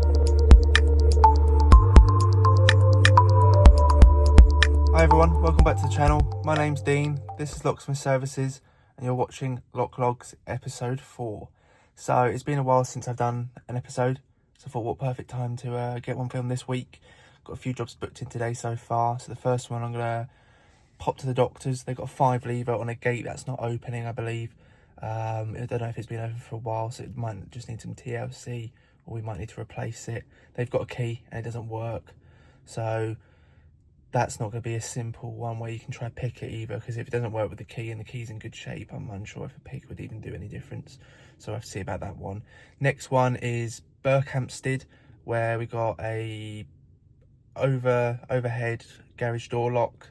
Hi everyone, welcome back to the channel. My name's Dean, this is Locksmith Services, and you're watching Locklogs episode 4. So it's been a while since I've done an episode, so I thought what perfect time to get one filmed this week. Got a few jobs booked in today so far. So the first one I'm going to pop to the doctors. They've got a 5 lever on a gate that's not opening, I believe. I don't know if it's been open for a while, so it might just need some TLC, or we might need to replace it. They've got a key and it doesn't work, so that's not going to be a simple one where you can try and pick it either, because if it doesn't work with the key and the key's in good shape, I'm unsure if a pick would even do any difference. So I have to see about that one. Next one is Berkhamsted, where we got a overhead garage door lock.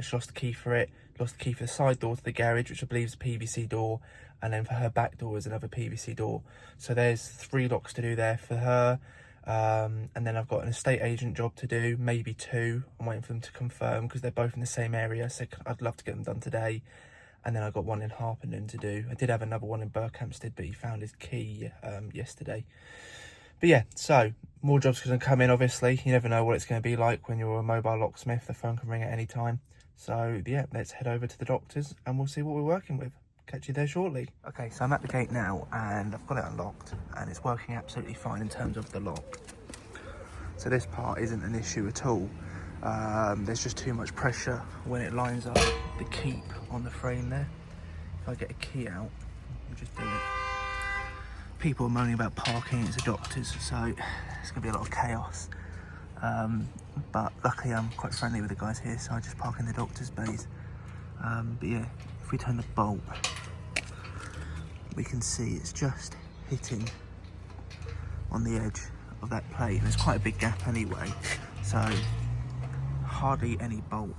She lost the key for it, lost the key for the side door to the garage, which I believe is a PVC door, and then for her back door is another PVC door. So there's 3 locks to do there for her. And then I've got an estate agent job to do, maybe 2. I'm waiting for them to confirm because they're both in the same area, so I'd love to get them done today. And then I got one in Harpenden to do. I did have another one in Berkhamsted, but he found his key yesterday. But yeah, so more jobs going to come in. Obviously, you never know what it's going to be like when you're a mobile locksmith. The phone can ring at any time. So yeah, let's head over to the doctors and we'll see what we're working with. Catch you there shortly. Okay, so I'm at the gate now and I've got it unlocked and it's working absolutely fine in terms of the lock. So this part isn't an issue at all. There's just too much pressure when it lines up the keep on the frame there. If I get a key out, I'll just do it. People are moaning about parking, it's the doctors, so it's gonna be a lot of chaos. But luckily I'm quite friendly with the guys here, so I just park in the doctor's bays. But yeah, if we turn the bolt, we can see it's just hitting on the edge of that plate, and there's quite a big gap anyway, so hardly any bolt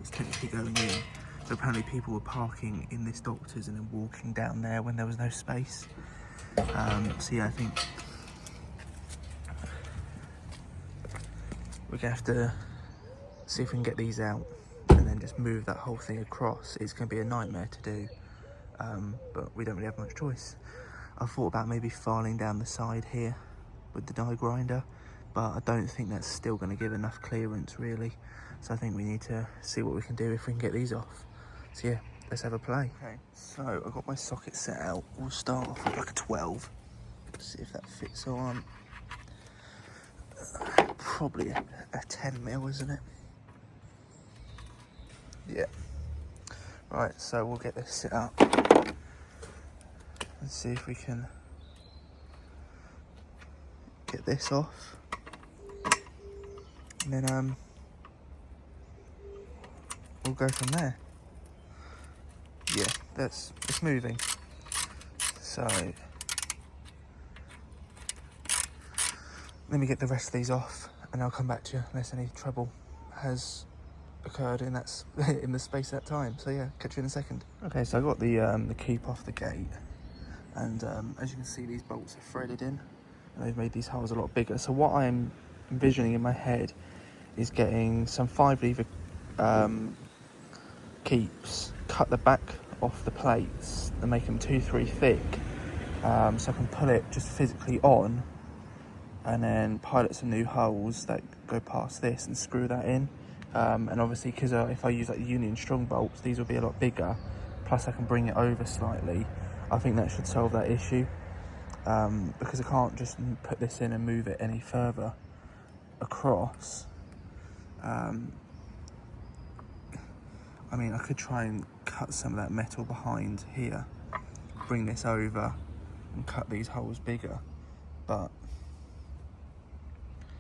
is technically going in. So apparently people were parking in this doctor's and then walking down there when there was no space. So yeah, I think we're gonna have to see if we can get these out and then just move that whole thing across. It's going to be a nightmare to do, but we don't really have much choice. I thought about maybe filing down the side here with the die grinder, but I don't think that's still going to give enough clearance really. So I think we need to see what we can do if we can get these off. So yeah, let's have a play. Okay, so I've got my socket set out. We'll start off with like a 12. See if that fits on. Probably a 10mm, isn't it? Yeah. Right, so we'll get this set up and see if we can get this off. And then we'll go from there. Yeah, it's moving. So let me get the rest of these off and I'll come back to you unless any trouble has occurred in the space that time. So yeah, catch you in a second. Okay, so I got the keep off the gate, and as you can see, these bolts are threaded in and they've made these holes a lot bigger. So what I'm envisioning in my head is getting some 5 lever keeps, cut the back off the plates and make them 2-3 thick, so I can pull it just physically on and then pilot some new holes that go past this and screw that in. And obviously, because if I use like the Union Strong bolts, these will be a lot bigger, plus I can bring it over slightly. I think that should solve that issue, because I can't just put this in and move it any further across. I mean, I could try and cut some of that metal behind here, bring this over and cut these holes bigger, but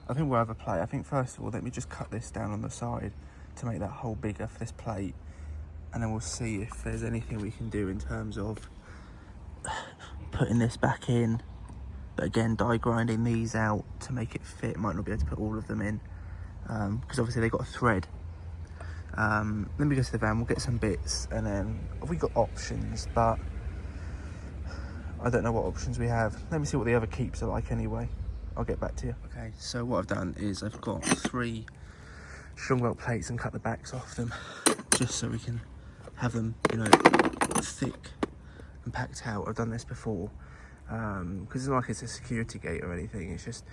I think we'll have a play. I think first of all, let me just cut this down on the side to make that hole bigger for this plate, and then we'll see if there's anything we can do in terms of putting this back in, but again, die grinding these out to make it fit. Might not be able to put all of them in, because obviously they've got a thread. Let me go to the van, we'll get some bits, and then we've got options, but I don't know what options we have. Let me see what the other keeps are like anyway. I'll get back to you. Okay, so what I've done is I've got 3 strong bolt plates and cut the backs off them, just so we can have them, you know, thick and packed out. I've done this before, because it's not like it's a security gate or anything. It's just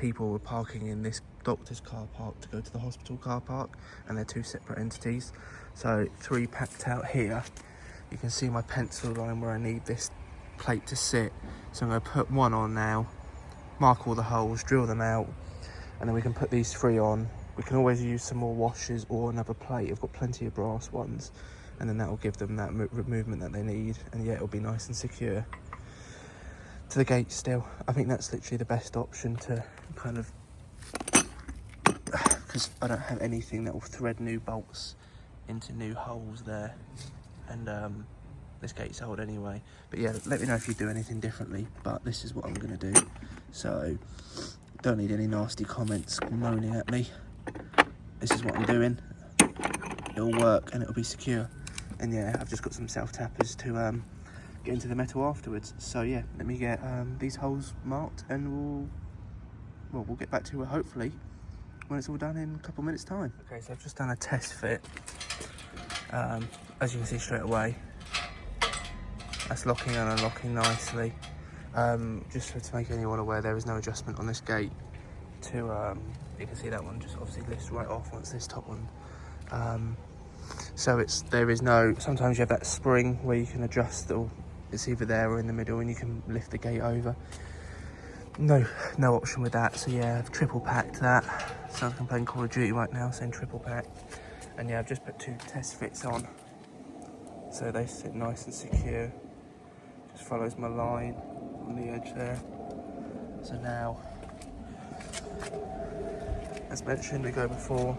people were parking in this doctor's car park to go to the hospital car park, and they're two separate entities. So 3 packed out here. You can see my pencil line where I need this plate to sit. So I'm going to put one on now, mark all the holes, drill them out, and then we can put these 3 on. We can always use some more washers or another plate. I've got plenty of brass ones, and then that will give them that movement that they need, and yeah, it'll be nice and secure to the gate still. I think that's literally the best option to kind of, because I don't have anything that will thread new bolts into new holes there, and this gate's old anyway. But yeah, let me know if you do anything differently, but this is what I'm going to do. So don't need any nasty comments moaning at me. This is what I'm doing. It'll work and it'll be secure. And yeah, I've just got some self tappers to get into the metal afterwards. So yeah, let me get these holes marked, and we'll get back to it hopefully when it's all done in a couple minutes time. Okay, so I've just done a test fit. As you can see straight away, that's locking and unlocking nicely. Just to make anyone aware, there is no adjustment on this gate to you can see that one just obviously lifts right off once this top one. So there is no, sometimes you have that spring where you can adjust, or it's either there or in the middle, and you can lift the gate over. No option with that. So yeah, I've triple packed that. Sounds like I'm playing Call of Duty right now, saying triple pack. And yeah, I've just put 2 test fits on, so they sit nice and secure. Just follows my line on the edge there. So now, as mentioned, we go before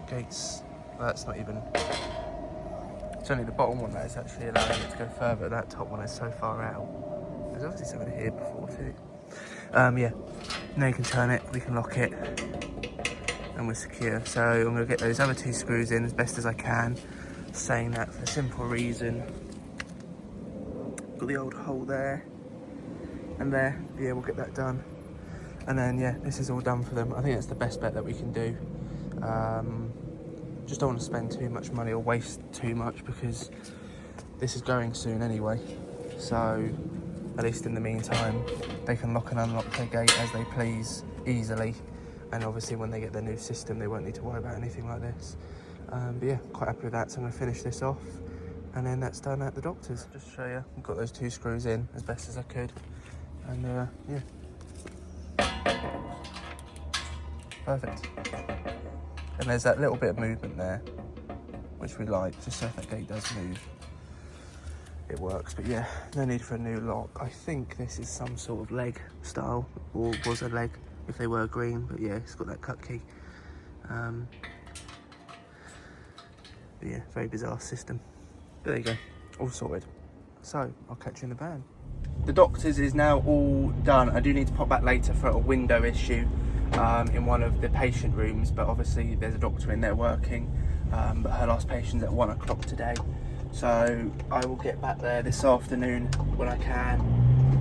gates. Well, that's not even, it's only the bottom one that is actually allowing it to go further. That top one is so far out. There's obviously something here before too. Yeah, now you can turn it, we can lock it, and we're secure. So I'm going to get those other 2 screws in as best as I can, saying that for a simple reason. Got the old hole there and there. Yeah, we'll get that done, and then yeah, this is all done for them. I think that's the best bet that we can do. Just don't want to spend too much money or waste too much, because this is going soon anyway. So at least in the meantime, they can lock and unlock their gate as they please easily, and obviously when they get their new system, they won't need to worry about anything like this. But yeah, quite happy with that. So I'm going to finish this off, and then that's done at the doctor's. Just to show you, I've got those 2 screws in as best as I could, and yeah, perfect. And there's that little bit of movement there, which we like, just so if that gate does move, it works. But yeah, no need for a new lock. I think this is some sort of leg style, or was a leg if they were green, but yeah, it's got that cut key. But yeah, very bizarre system. But there you go, all sorted. So I'll catch you in the van. The doctor's is now all done. I do need to pop back later for a window issue in one of the patient rooms, but obviously there's a doctor in there working, but her last patient's at 1 o'clock today. So I will get back there this afternoon when I can,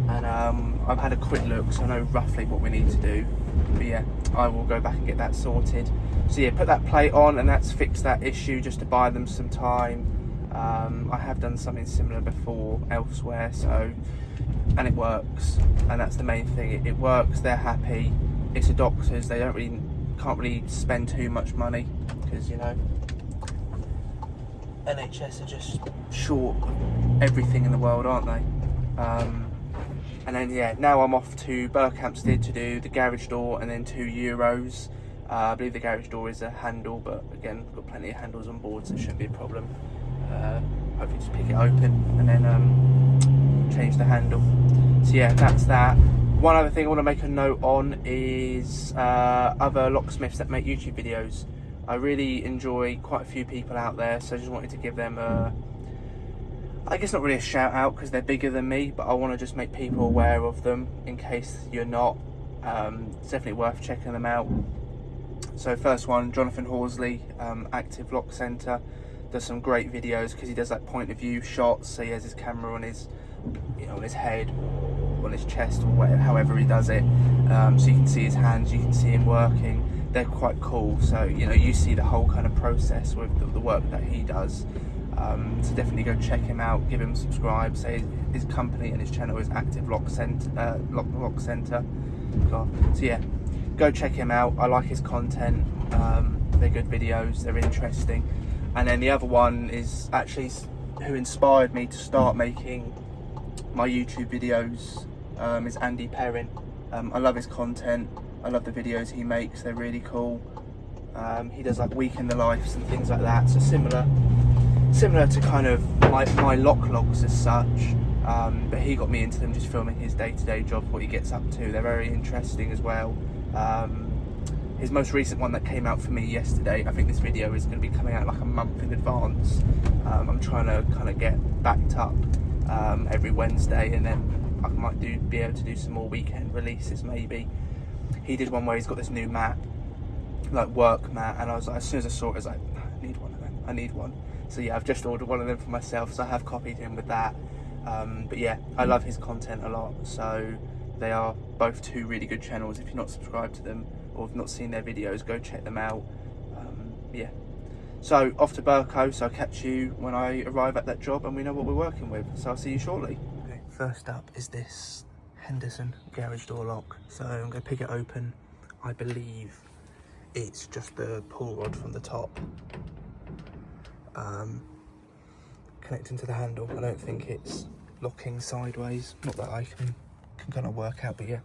and I've had a quick look, so I know roughly what we need to do. But yeah, I will go back and get that sorted. So yeah, put that plate on, and that's fixed that issue, just to buy them some time. I have done something similar before elsewhere, so, and it works, and that's the main thing. It works, they're happy. It's a doctor's, they can't really spend too much money, because you know, NHS are just short of everything in the world, aren't they? And then yeah, now I'm off to Berkhamsted to do the garage door, and then €2. I believe the garage door is a handle, but again, I've got plenty of handles on board, so it shouldn't be a problem. Hopefully just pick it open and then change the handle. So yeah, that's that. One other thing I want to make a note on is other locksmiths that make YouTube videos. I really enjoy quite a few people out there, so I just wanted to give them a, I guess not really a shout out because they're bigger than me, but I want to just make people aware of them in case you're not. It's definitely worth checking them out. So first one, Jonathan Horsley, Active Lock Centre, does some great videos because he does like point of view shots, so he has his camera on his, you know, on his head, on his chest, or whatever, however he does it, so you can see his hands, you can see him working. They're quite cool, so you know, you see the whole kind of process with the work that he does. So definitely go check him out, give him a subscribe. Say his company and his channel is Active Lock Centre, Lock Centre. God. So yeah, go check him out. I like his content. They're good videos, they're interesting. And then the other one is actually who inspired me to start making my YouTube videos, is Andy Perrin. I love his content, I love the videos he makes, they're really cool. He does like week in the lives and things like that, so similar to kind of my locklogs as such, but he got me into them just filming his day-to-day job, what he gets up to. They're very interesting as well. His most recent one that came out for me yesterday, I think this video is going to be coming out like a month in advance. I'm trying to kind of get backed up every Wednesday, and then I might be able to do some more weekend releases maybe. He did one where he's got this new mat, like work mat, and I was like, as soon as I saw it, I was like, I need one of them, I need one. So yeah, I've just ordered one of them for myself, so I have copied him with that. But yeah, I love his content a lot, so they are both two really good channels. If you're not subscribed to them or have not seen their videos, go check them out. Yeah, so off to Burco, so I'll catch you when I arrive at that job and we know what we're working with, so I'll see you shortly. Okay, first up is this Henderson garage door lock, so I'm going to pick it open. I believe it's just the pull rod from the top connecting to the handle. I don't think it's locking sideways, not that I can kind of work out, but yeah.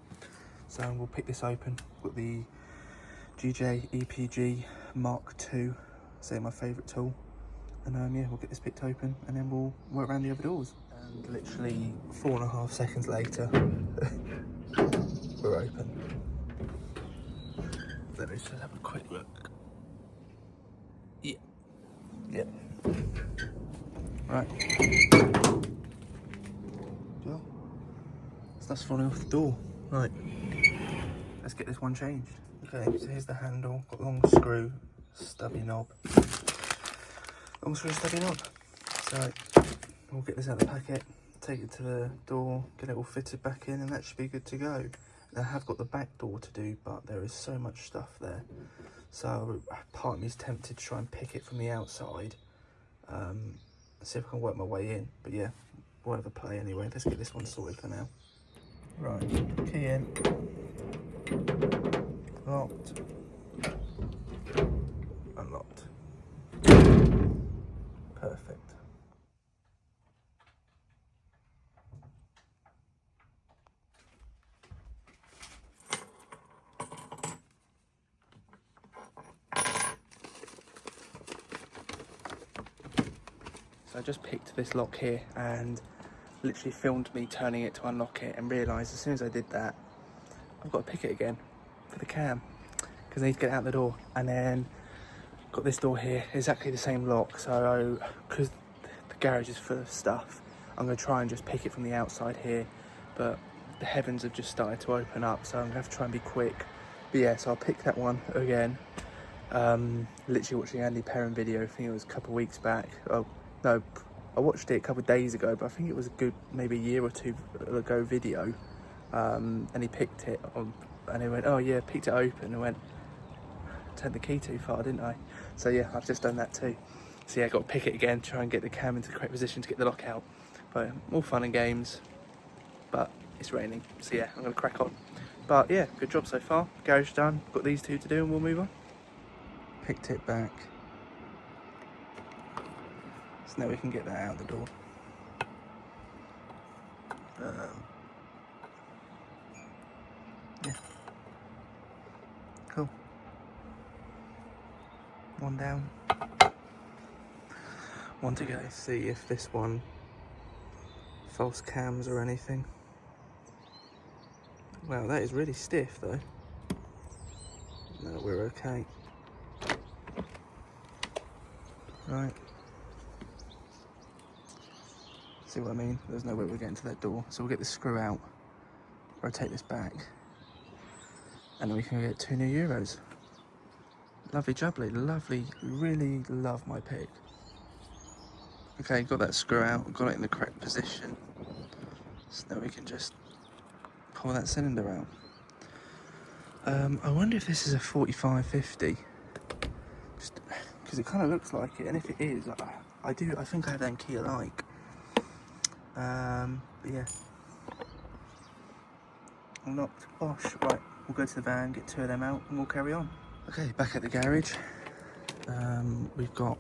So we'll pick this open. Got the GJ EPG Mark II, say my favourite tool, and yeah, we'll get this picked open and then we'll work around the other doors. And literally 4.5 seconds later, we're open. Let me just have a quick look. Yeah. Yep. Right. Well, stuff's falling off the door. Right. Let's get this one changed. Okay, so here's the handle. Got long screw, stubby knob. Long screw, stubby knob. So we'll get this out of the packet, take it to the door, get it all fitted back in, and that should be good to go. I have got the back door to do, but there is so much stuff there. So part of me is tempted to try and pick it from the outside. See if I can work my way in. But yeah, we'll have a play anyway. Let's get this one sorted for now. Right, key in. Locked. Unlocked. Perfect. So I just picked this lock here and literally filmed me turning it to unlock it, and realised as soon as I did that, I've got to pick it again for the cam because I need to get it out the door. And then got this door here, exactly the same lock. So because the garage is full of stuff, I'm going to try and just pick it from the outside here, but the heavens have just started to open up, so I'm going to have to try and be quick. But yeah, so I'll pick that one again. Literally watching Andy Perrin video, I think it was a couple of weeks back. Oh no, I watched it a couple of days ago, but I think it was a good maybe a year or two ago video. And he picked it on, and he went, oh yeah, picked it open, and went, turned the key too far, didn't I? So yeah, I've just done that too. So yeah, I've got to pick it again, try and get the cam into the correct position to get the lock out. But all fun and games, but it's raining, so yeah, I'm going to crack on. But yeah, good job so far. Garage done, got these two to do and we'll move on. Picked it back. So now we can get that out the door. Yeah. Cool. One down. One to go. See if this one false cams or anything. Wow, that is really stiff though. No, we're okay. Right. See what I mean? There's no way we're getting to that door. So we'll get the screw out, rotate this back, and then we can get 2 new Euros. Lovely jubbly, lovely, really love my pick. Okay, got that screw out, got it in the correct position. So now we can just pull that cylinder out. I wonder if this is a 45-50. Just because it kind of looks like it, and if it is, I think I have that key alike. But yeah, all locked. Bosh. Right, we'll go to the van, get 2 of them out, and we'll carry on. Okay, back at the garage. We've got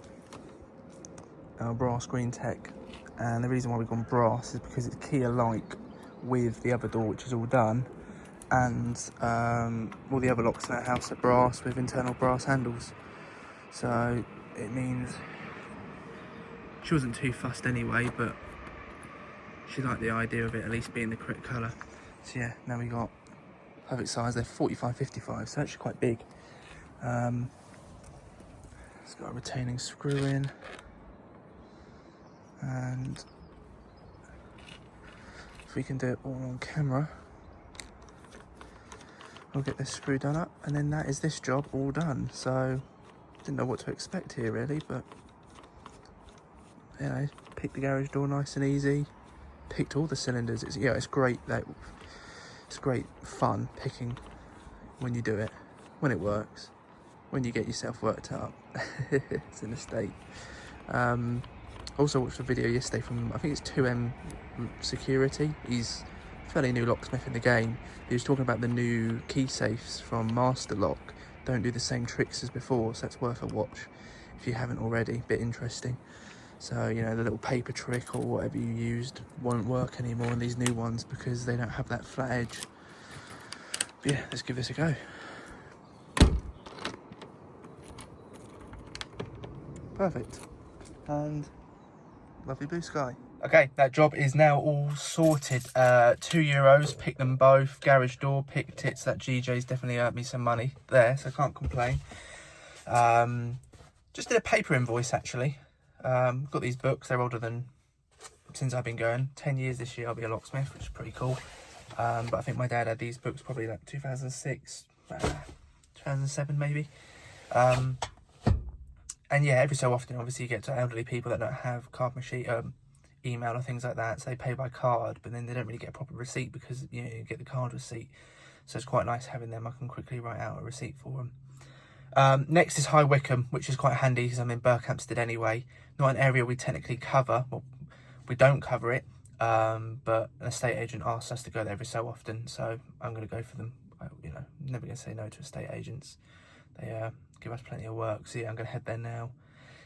our brass green tech, and the reason why we've gone brass is because it's key alike with the other door, which is all done, and all the other locks in our house are brass with internal brass handles. So it means she wasn't too fussed anyway, but she liked the idea of it at least being the correct colour. So yeah, now we got perfect size. They're 45-55, so actually quite big. It's got a retaining screw in, and if we can do it all on camera, we'll get this screw done up, and then that is this job all done. So didn't know what to expect here really, but you know, picked the garage door nice and easy, picked all the cylinders. It's great. It's great fun picking when you do it, when it works, when you get yourself worked up. It's in a state. Also watched a video yesterday from, I think it's 2M Security. He's a fairly new locksmith in the game. He was talking about the new key safes from Master Lock. Don't do the same tricks as before, so that's worth a watch if you haven't already. Bit interesting. So, you know, the little paper trick or whatever you used won't work anymore in these new ones because they don't have that flat edge. But yeah, let's give this a go. Perfect. And lovely blue sky. Okay, that job is now all sorted. €2, picked them both. Garage door, picked it. So that GJ's definitely earned me some money there, so I can't complain. Just did a paper invoice actually. Got these books, they're older than since I've been going. 10 years this year I'll be a locksmith, which is pretty cool. But I think my dad had these books probably like 2006, 2007 maybe. And yeah, every so often obviously you get to elderly people that don't have card machine, email or things like that, so they pay by card, but then they don't really get a proper receipt because you know, you get the card receipt. So it's quite nice having them. I can quickly write out a receipt for them. Next is High Wycombe, which is quite handy because I'm in Berkhamsted anyway. Not an area we technically cover. Well, we don't cover it, but an estate agent asks us to go there every so often, so I'm going to go for them. You know, never going to say no to estate agents. They give us plenty of work. So yeah, I'm going to head there now.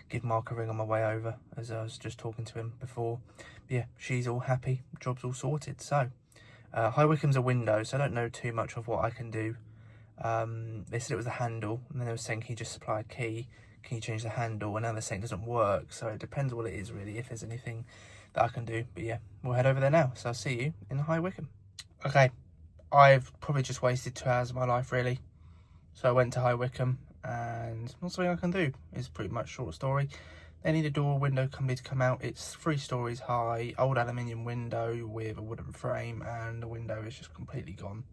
Give Mark a ring on my way over, as I was just talking to him before. But yeah, she's all happy. Job's all sorted. So High Wycombe's a window, so I don't know too much of what I can do. They said it was the handle, and then they were saying, can you just supply a key? Can you change the handle? And now they're saying it doesn't work, so it depends what it is really, if there's anything that I can do. But yeah, we'll head over there now. So I'll see you in High Wycombe. Okay, I've probably just wasted 2 hours of my life really. So I went to High Wycombe, and not something I can do. It's pretty much short story. They need a door window company to come out. It's 3 stories high, old aluminium window with a wooden frame, and the window is just completely gone.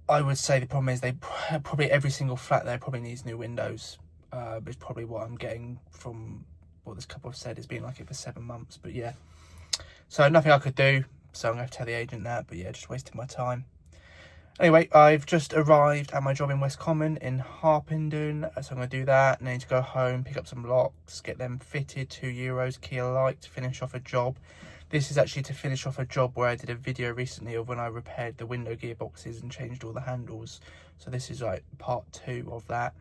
I would say the problem is they probably, every single flat there probably needs new windows. It's probably what I'm getting from what this couple have said. It's been like it for 7 months, but yeah. So nothing I could do, so I'm going to have to tell the agent that, but yeah, just wasted my time. Anyway, I've just arrived at my job in West Common in Harpenden, so I'm going to do that, and then to go home, pick up some locks, get them fitted, €2, key alike, to finish off a job. This is actually to finish off a job where I did a video recently of when I repaired the window gearboxes and changed all the handles. So this is like part 2 of that.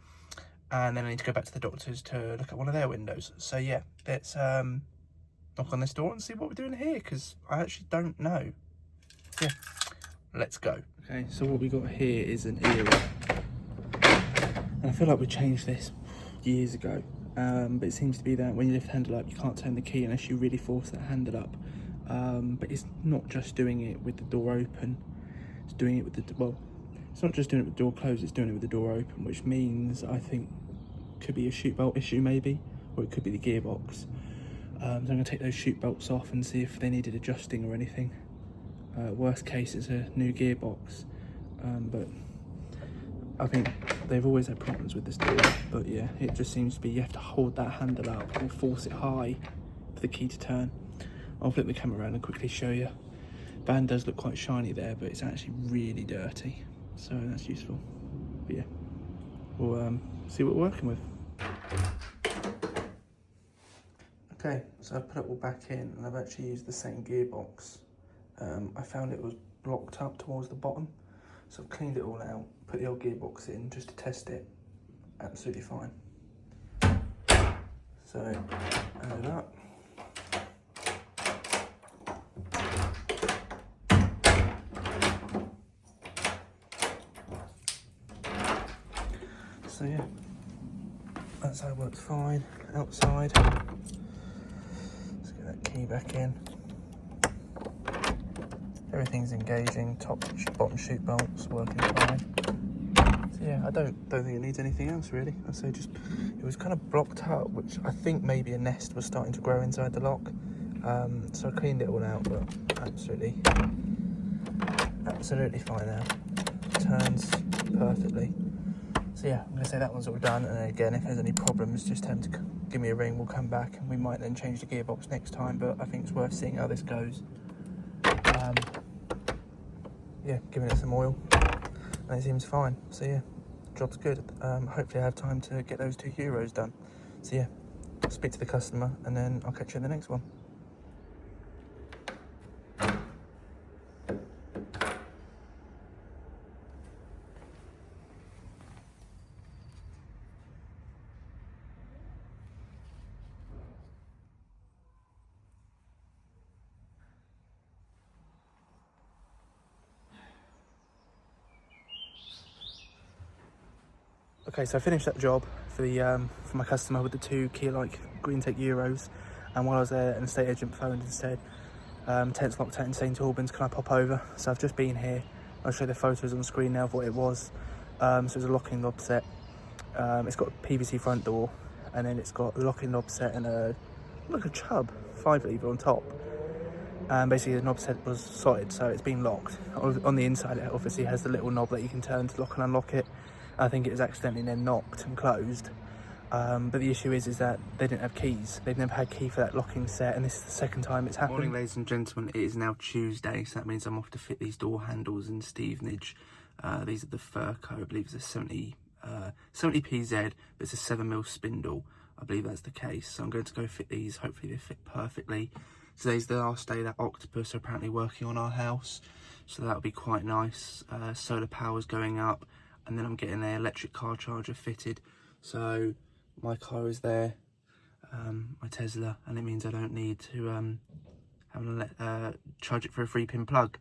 And then I need to go back to the doctors to look at one of their windows. So yeah, let's knock on this door and see what we're doing here, because I actually don't know. Yeah, let's go. Okay, so what we got here is an Era. And I feel like we changed this years ago. But it seems to be that when you lift the handle up, you can't turn the key unless you really force that handle up. But it's not just doing it with the door open. It's doing it with the, well, it's not just doing it with the door closed, it's doing it with the door open, which means I think could be a chute belt issue maybe, or it could be the gearbox. So I'm going to take those chute belts off and see if they needed adjusting or anything. Worst case, it's a new gearbox, but I think they've always had problems with this door. But yeah, it just seems to be you have to hold that handle up or force it high for the key to turn. I'll flip the camera around and quickly show you. Van does look quite shiny there, but it's actually really dirty, so that's useful. But yeah, we'll see what we're working with. Okay, so I put it all back in, and I've actually used the same gearbox. I found it was locked up towards the bottom. So I've cleaned it all out, put the old gearbox in just to test it. Absolutely fine. So add it up. So yeah, that side works fine. Outside, let's get that key back in. Everything's engaging. Top, bottom chute bolts working fine. So yeah, I don't think it needs anything else really. I say just it was kind of blocked up, which I think maybe a nest was starting to grow inside the lock. So I cleaned it all out, but absolutely fine now. Turns perfectly. So yeah, I'm going to say that one's all done, and then again, if there's any problems, just tell them to give me a ring, we'll come back, and we might then change the gearbox next time, but I think it's worth seeing how this goes. Yeah, giving it some oil, and it seems fine, so yeah, job's good. Hopefully I have time to get those 2 euros done. So yeah, I'll speak to the customer, and then I'll catch you in the next one. Okay, so I finished that job for my customer with the 2 key-like green-tech euros, and while I was there, an estate agent phoned and said, "Tent's locked out in St Albans, can I pop over?" So I've just been here. I'll show you the photos on screen now of what it was. So it's a locking knob set. It's got a PVC front door, and then it's got a locking knob set and like a chub 5-lever on top. Basically the knob set was solid, so it's been locked. On the inside it obviously has the little knob that you can turn to lock and unlock it. I think it was accidentally then knocked and closed. But the issue is that they didn't have keys. They've never had key for that locking set, and this is the second time it's happened. Morning, ladies and gentlemen. It is now Tuesday, so that means I'm off to fit these door handles in Stevenage. These are the Refferal, I believe it's a 70 PZ, but it's a 7mm spindle. I believe that's the case. So I'm going to go fit these. Hopefully they fit perfectly. Today's the last day that Octopus are apparently working on our house, so that'll be quite nice. Solar power's going up, and then I'm getting an electric car charger fitted. So my car is there, my Tesla, and it means I don't need to charge it for a 3-pin plug.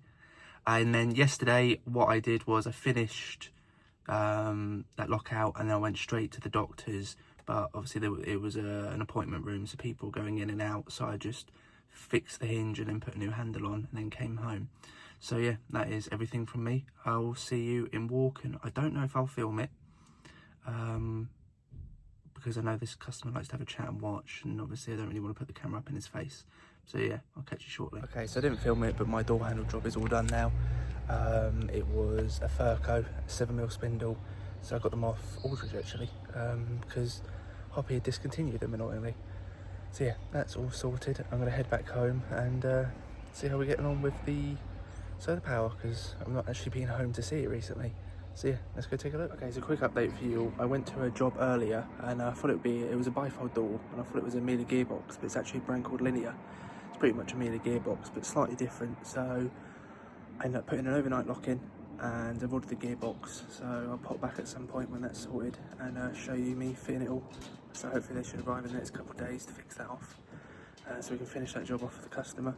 And then yesterday what I did was I finished that lockout, and then I went straight to the doctor's, but obviously it was an appointment room, so people were going in and out, so I just fixed the hinge and then put a new handle on and then came home. So yeah, that is everything from me. I will see you in Walken. I don't know if I'll film it, because I know this customer likes to have a chat and watch, and obviously I don't really want to put the camera up in his face. So yeah, I'll catch you shortly. Okay, so I didn't film it, but my door handle job is all done now. It was a Refferal 7mm spindle, so I got them off Aldridge actually, because Hoppy had discontinued them annoyingly. So yeah, that's all sorted. I'm going to head back home and see how we're getting on with the solar power, because I've not actually been home to see it recently. So yeah, let's go take a look. Okay, so a quick update for you. I went to a job earlier, and I thought it was a bifold door, and I thought it was a Miele gearbox, but it's actually a brand called Linear. It's pretty much a Miele gearbox, but slightly different. So I ended up putting an overnight lock in, and I've ordered the gearbox. So I'll pop back at some point when that's sorted and show you me fitting it all. So hopefully they should arrive in the next couple of days to fix that off, so we can finish that job off for the customer.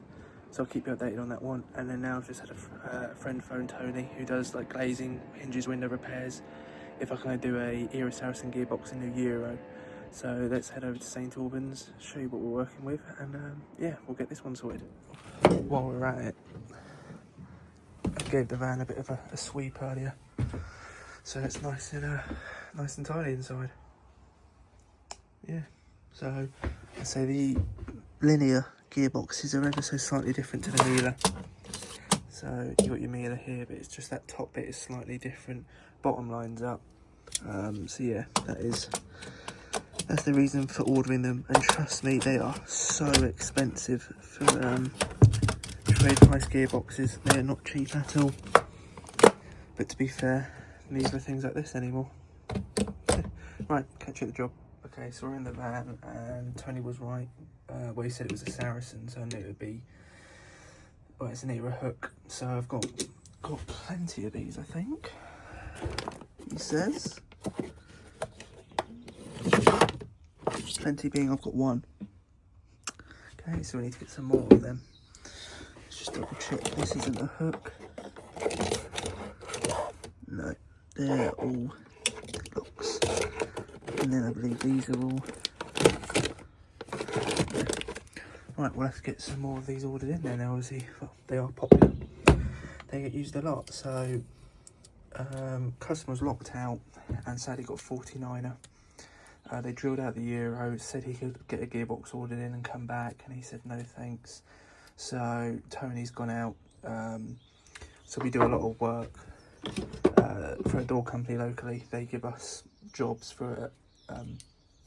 So I'll keep you updated on that one. And then now I've just had a friend phone, Tony, who does like glazing, hinges, window repairs, if I can do a Iris Harrison gearbox in a Euro. So let's head over to St Albans, show you what we're working with, and yeah, we'll get this one sorted. While we're at it, I gave the van a bit of a sweep earlier, so it's nice and tidy inside. Yeah, so I say the Linear gearboxes are ever so slightly different to the Miele. So you got your Miele here, but it's just that top bit is slightly different. Bottom lines up. So yeah, that's the reason for ordering them. And trust me, they are so expensive for trade price gearboxes. They are not cheap at all. But to be fair, neither are things like this anymore. Right, catch you at the job. Okay, so we're in the van, and Tony was right. Well, he said it was a Saracen, so I knew it would be, well, it's an Era hook. So I've got got plenty of these, I think. He says. Plenty being I've got one. Okay, so we need to get some more of them. Let's just double check this isn't a hook. No, they're all locks. And then I believe these are all. Right, well, let's get some more of these ordered in then. Obviously, well, they are popular. They get used a lot. So, customers locked out and sadly got 49er. They drilled out the Euro, said he could get a gearbox ordered in and come back, and he said no thanks. So Tony's gone out. So we do a lot of work for a door company locally. They give us jobs for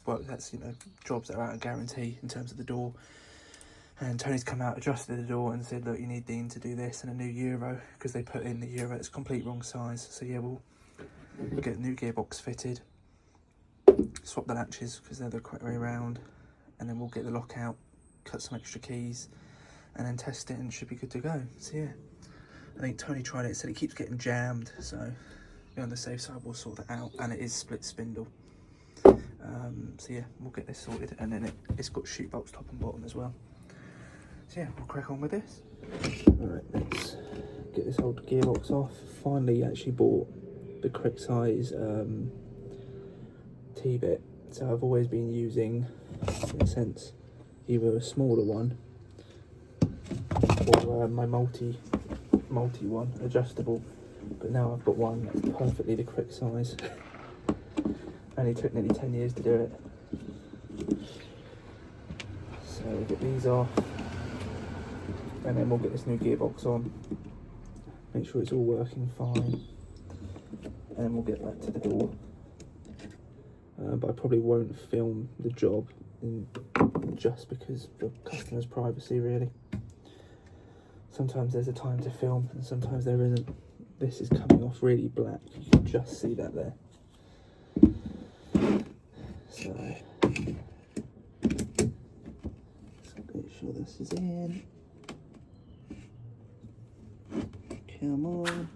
work that's, you know, jobs that are out of guarantee in terms of the door. And Tony's come out, adjusted the door and said, look, you need Dean to do this and a new Euro, because they put in the Euro, it's complete wrong size. So yeah, we'll get a new gearbox fitted, swap the latches because they're the correct way around, and then we'll get the lockout, cut some extra keys, and then test it, and it should be good to go. So yeah, I think Tony tried it, said it keeps getting jammed, so be on the safe side, we'll sort that out. And it is split spindle. So yeah, we'll get this sorted, and then it's got shoot bolts top and bottom as well. So yeah, we'll crack on with this. Alright, let's get this old gearbox off. Finally actually bought the correct size T-bit. So I've always been using, in a sense, either a smaller one or my multi one, adjustable. But now I've got one that's perfectly the correct size. Only took nearly 10 years to do it. So we'll get these off, and then we'll get this new gearbox on, make sure it's all working fine, and then we'll get back to the door. But I probably won't film the job just because of customers' privacy, really. Sometimes there's a time to film and sometimes there isn't. This is coming off really black, you can just see that there. So let's make sure this is in. Come on.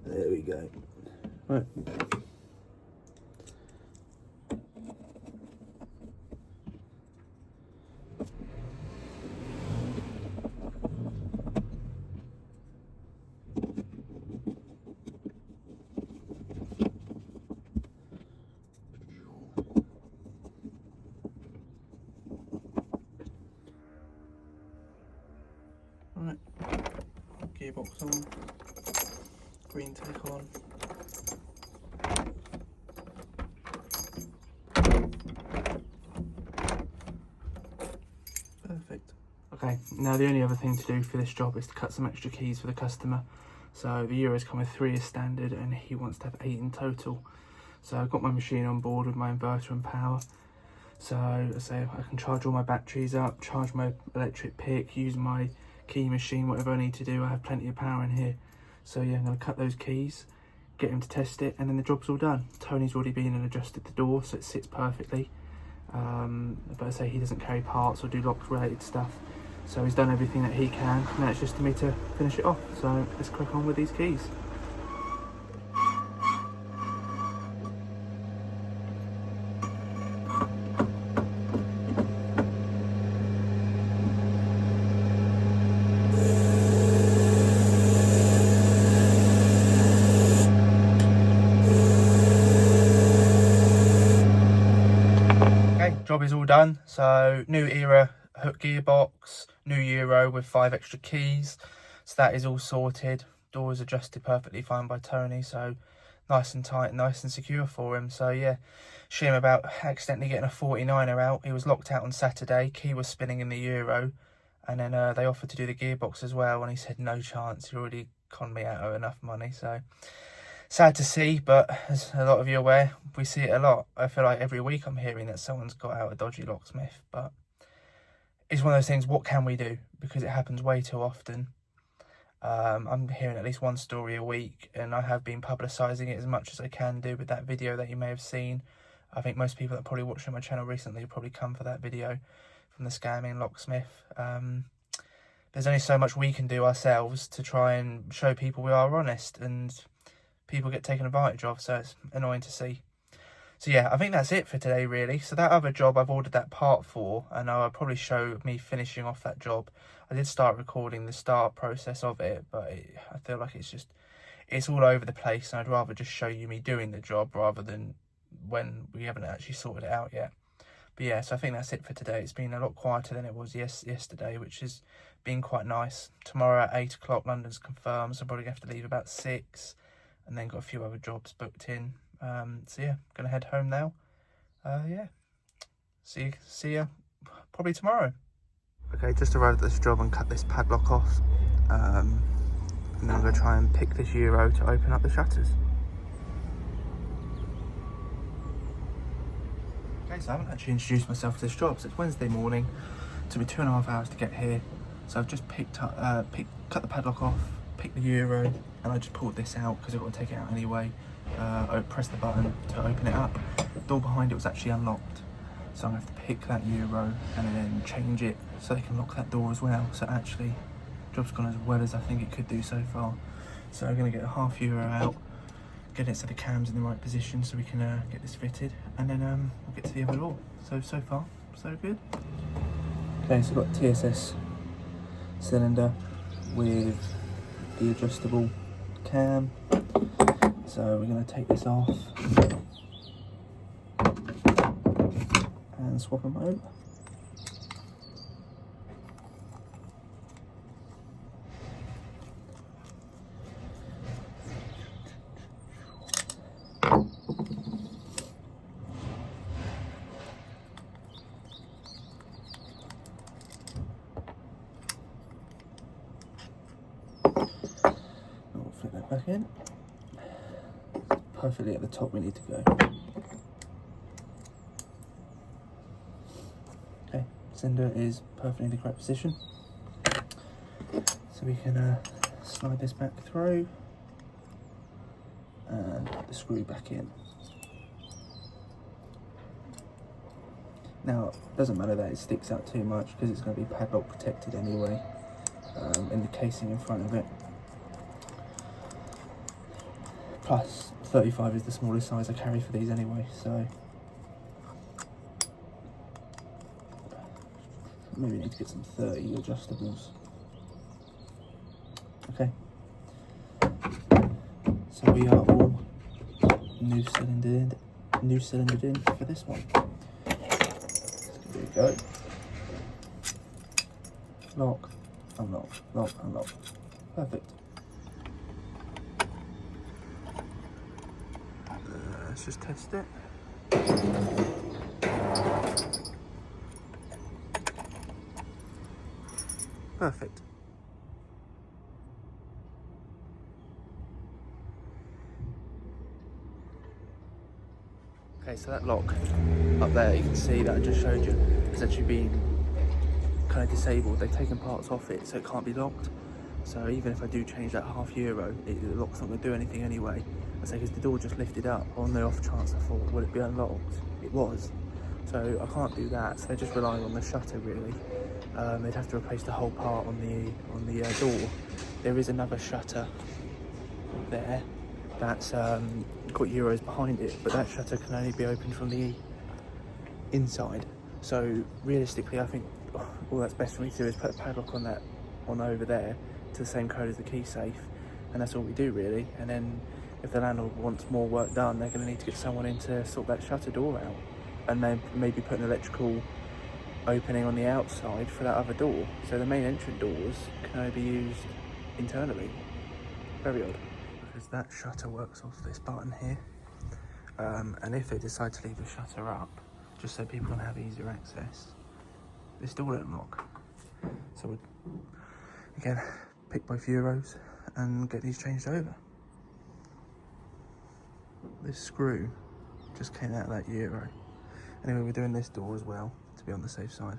There we go. Right. Right, gearbox on, green tack on. Perfect. Okay, now the only other thing to do for this job is to cut some extra keys for the customer. So the Euro's come with 3 as standard and he wants to have 8 in total. So I've got my machine on board with my inverter and power. So I can charge all my batteries up, charge my electric pick, use my key machine, whatever I need to do. I have plenty of power in here. So yeah, I'm going to cut those keys, get him to test it, and then the job's all done. Tony's already been and adjusted the door so it sits perfectly. But I say he doesn't carry parts or do lock related stuff, so he's done everything that he can. Now it's just for me to finish it off, so let's crack on with these keys. Job is all done. So new era hook gearbox, new Euro with 5 extra keys. So that is all sorted. Door is adjusted perfectly fine by Tony. So nice and tight, nice and secure for him. So yeah, shame about accidentally getting a 49er out. He was locked out on Saturday. Key was spinning in the Euro. And then they offered to do the gearbox as well. And he said, no chance. You already conned me out of enough money. So sad to see, but as a lot of you are aware, we see it a lot. I feel like every week I'm hearing that someone's got out a dodgy locksmith, but it's one of those things, what can we do? Because it happens way too often. I'm hearing at least one story a week, and I have been publicising it as much as I can do with that video that you may have seen I think most people that probably watched on my channel recently probably come for that video from the scamming locksmith. There's only so much we can do ourselves to try and show people we are honest, and people get taken advantage of, so it's annoying to see. So yeah, I think that's it for today really. So that other job I've ordered that part for, and I'll probably show me finishing off that job. I did start recording the start process of it, but I feel like it's all over the place, and I'd rather just show you me doing the job rather than when we haven't actually sorted it out yet. But yeah, so I think that's it for today. It's been a lot quieter than it was yesterday, which has been quite nice. Tomorrow at 8 o'clock, London's confirmed, so I'm probably going to have to leave about 6, and then got a few other jobs booked in. So yeah, going to head home now. Yeah, see you probably tomorrow. Okay, just arrived at this job and cut this padlock off. And then I'm going to try and pick this Euro to open up the shutters. Okay, so I haven't actually introduced myself to this job. So it's Wednesday morning. It took me 2.5 hours to get here. So I've just cut the padlock off, picked the Euro, and I just pulled this out because I've got to take it out anyway. I pressed the button to open it up. The door behind it was actually unlocked. So I'm going to have to pick that Euro and then change it so they can lock that door as well. So actually, the job's gone as well as I think it could do so far. So I'm going to get a half Euro out, get it so the cam's in the right position so we can get this fitted, and then we'll get to the other door. So far, so good. Okay, so I've got TSS cylinder with the adjustable cam. So we're going to take this off and swap them over. We'll fit that back in. Perfectly at the top we need to go. Okay, cylinder is perfectly in the correct position. So we can slide this back through and put the screw back in. Now, it doesn't matter that it sticks out too much because it's going to be padlock protected anyway, in the casing in front of it. Plus, 35 is the smallest size I carry for these anyway, so maybe need to get some 30 adjustables. Okay, so we are all new cylindered in for this one. So here we go. Lock, unlock, lock, unlock. Perfect. Let's just test it. Perfect. Okay, so that lock up there, you can see that I just showed you, has actually been kind of disabled. They've taken parts off it so it can't be locked. So even if I do change that half Euro, the lock's not going to do anything anyway. I say because the door just lifted up. On the off chance I thought, would it be unlocked? It was. So I can't do that. So they're just relying on the shutter really. They'd have to replace the whole part on the door. There is another shutter there that's got Euros behind it, but that shutter can only be opened from the inside. So realistically, I think all that's best for me to do is put a padlock on over there to the same code as the key safe, and that's all we do really. And then if the landlord wants more work done, they're going to need to get someone in to sort that shutter door out, and then maybe put an electrical opening on the outside for that other door. So the main entrance doors can only be used internally. Very odd. Because that shutter works off this button here, and if they decide to leave the shutter up, just so people can have easier access, this door won't lock. So we'll, again, pick both Euros and get these changed over. This screw just came out of that Euro. Anyway, we're doing this door as well to be on the safe side.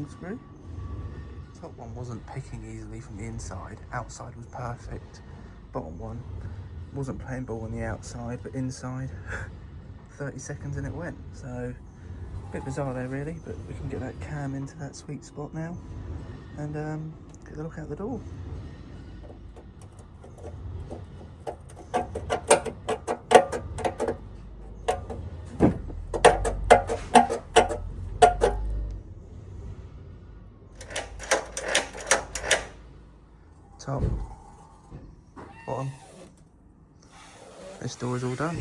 long screw. Top one wasn't picking easily from the inside. Outside was perfect. Bottom one wasn't playing ball on the outside, but inside 30 seconds and it went. So a bit bizarre there really, but we can get that cam into that sweet spot now and get the lock out the door. Top, bottom. This door is all done.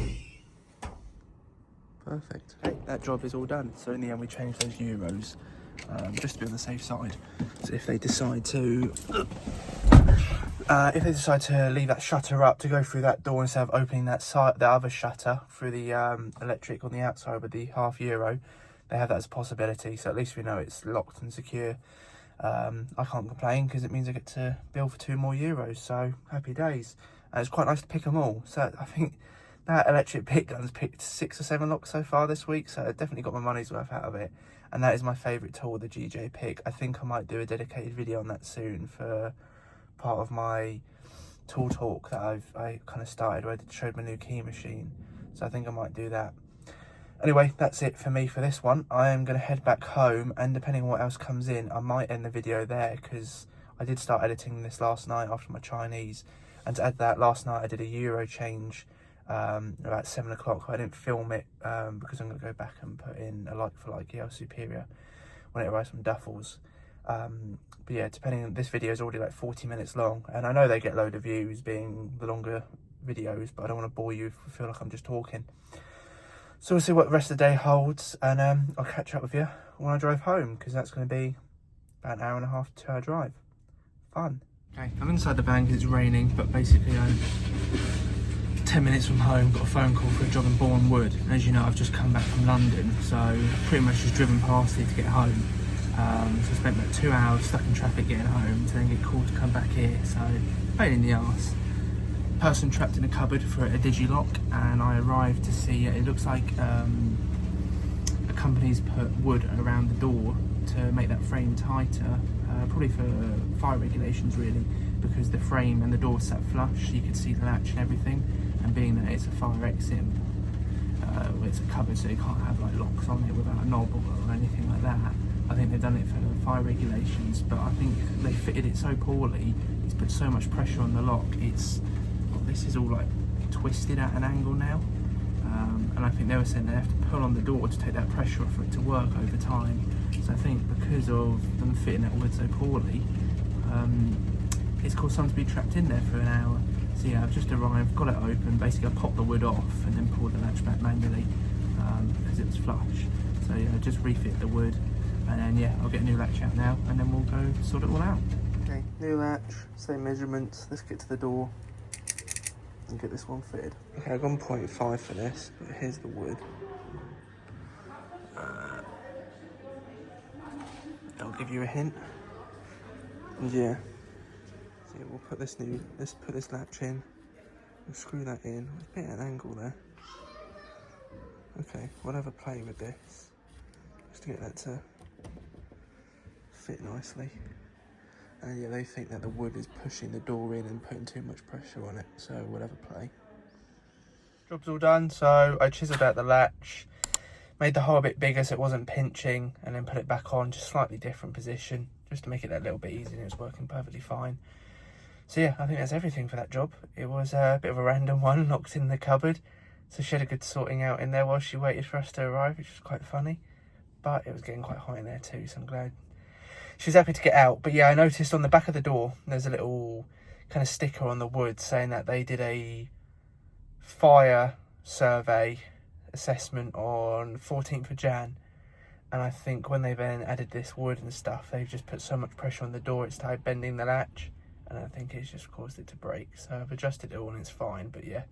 Perfect. Okay, that job is all done. So in the end we changed those euros just to be on the safe side. So if they decide to leave that shutter up to go through that door instead of opening that side, the other shutter through the electric on the outside with the €0.5, they have that as a possibility. So at least we know it's locked and secure. I can't complain because it means I get to bill for €2 more, so happy days. And it's quite nice to pick them all. So I think that electric pick gun's picked 6 or 7 locks so far this week, so I definitely got my money's worth out of it. And that is my favourite tool, the GJ pick. I think I might do a dedicated video on that soon for part of my tool talk that I kind of started, where I showed my new key machine. So I think I might do that. Anyway, that's it for me for this one. I am going to head back home, and depending on what else comes in, I might end the video there, because I did start editing this last night after my Chinese. And to add that, last night I did a Euro change about 7 o'clock. I didn't film it because I'm going to go back and put in a like-for-like EL Superior when it arrives from Duffels. But yeah, depending on, this video is already like 40 minutes long, and I know they get a load of views being the longer videos, but I don't want to bore you if I feel like I'm just talking. So we'll see what the rest of the day holds, and I'll catch up with you when I drive home, because that's going to be about an hour and a half to 2 hour drive. Fun. Okay, I'm inside the van because it's raining, but basically I'm 10 minutes from home, got a phone call for a job in Bourne Wood. And as you know, I've just come back from London, so I've pretty much just driven past here to get home. So I spent about 2 hours stuck in traffic getting home to then get called to come back here, so pain in the arse. Person trapped in a cupboard for a digilock, and I arrived to see it looks like a company's put wood around the door to make that frame tighter, probably for fire regulations really, because the frame and the door sat flush, you could see the latch and everything, and being that it's a fire exit, it's a cupboard, so you can't have like locks on it without a knob or anything like that. I think they've done it for fire regulations, but I think they fitted it so poorly, it's put so much pressure on the lock, this is all like twisted at an angle now, and I think they were saying they have to pull on the door to take that pressure off for it to work over time. So I think because of them fitting that wood so poorly, it's caused someone to be trapped in there for an hour. So yeah, I've just arrived, got it open, basically I popped the wood off and then pulled the latch back manually because it was flush. So yeah, I just refit the wood, and then yeah, I'll get a new latch out now, and then we'll go sort it all out. Okay, new latch, same measurements, let's get to the door and get this one fitted. Okay, I've gone 0.5 for this, but here's the wood. I'll give you a hint. And yeah, so yeah, we'll put this put this latch in, we'll screw that in, it's a bit at an angle there. Okay, we'll have a play with this, just to get that to fit nicely. And yeah, they think that the wood is pushing the door in and putting too much pressure on it, so we'll have a play. Job's all done, so I chiselled out the latch, made the hole a bit bigger so it wasn't pinching, and then put it back on, just slightly different position, just to make it that little bit easier, and it was working perfectly fine. So yeah, I think that's everything for that job. It was a bit of a random one, locked in the cupboard, so she had a good sorting out in there while she waited for us to arrive, which was quite funny, but it was getting quite hot in there too, so I'm glad she was happy to get out. But yeah, I noticed on the back of the door there's a little kind of sticker on the wood saying that they did a fire survey assessment on 14th of Jan, and I think when they then added this wood and stuff, they've just put so much pressure on the door it started bending the latch, and I think it's just caused it to break. So I've adjusted it all and it's fine, but yeah,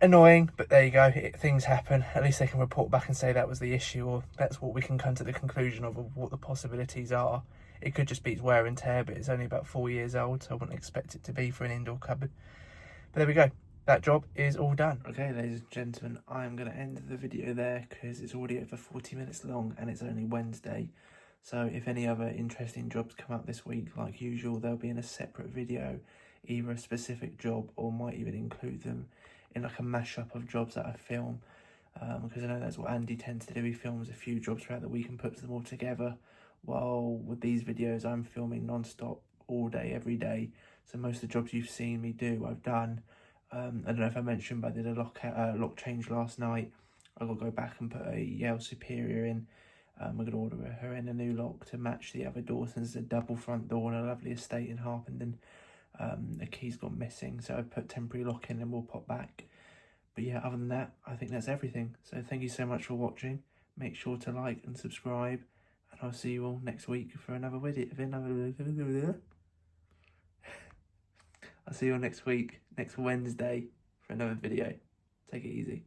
annoying, but there you go, things happen. At least they can report back and say that was the issue, or that's what we can come to the conclusion of what the possibilities are. It could just be its wear and tear, but it's only about 4 years old, so I wouldn't expect it to be for an indoor cupboard. But there we go, that job is all done. Okay, ladies and gentlemen, I am going to end the video there because it's already over 40 minutes long and it's only Wednesday. So if any other interesting jobs come up this week, like usual, they'll be in a separate video, either a specific job or might even include them in like a mashup of jobs that I film. Because I know that's what Andy tends to do. He films a few jobs throughout the week and puts them all together. While with these videos, I'm filming non-stop all day, every day. So most of the jobs you've seen me do, I've done. I don't know if I mentioned, but I did a lock change last night. I've got to go back and put a Yale Superior in. We're going to order her in a new lock to match the other door, since it's a double front door in a lovely estate in Harpenden. The key's gone missing, so I put temporary lock in and we'll pop back. But yeah, other than that, I think that's everything. So thank you so much for watching. Make sure to like and subscribe, and I'll see you all next week for another video. I'll see you all next week, next Wednesday, for another video. Take it easy.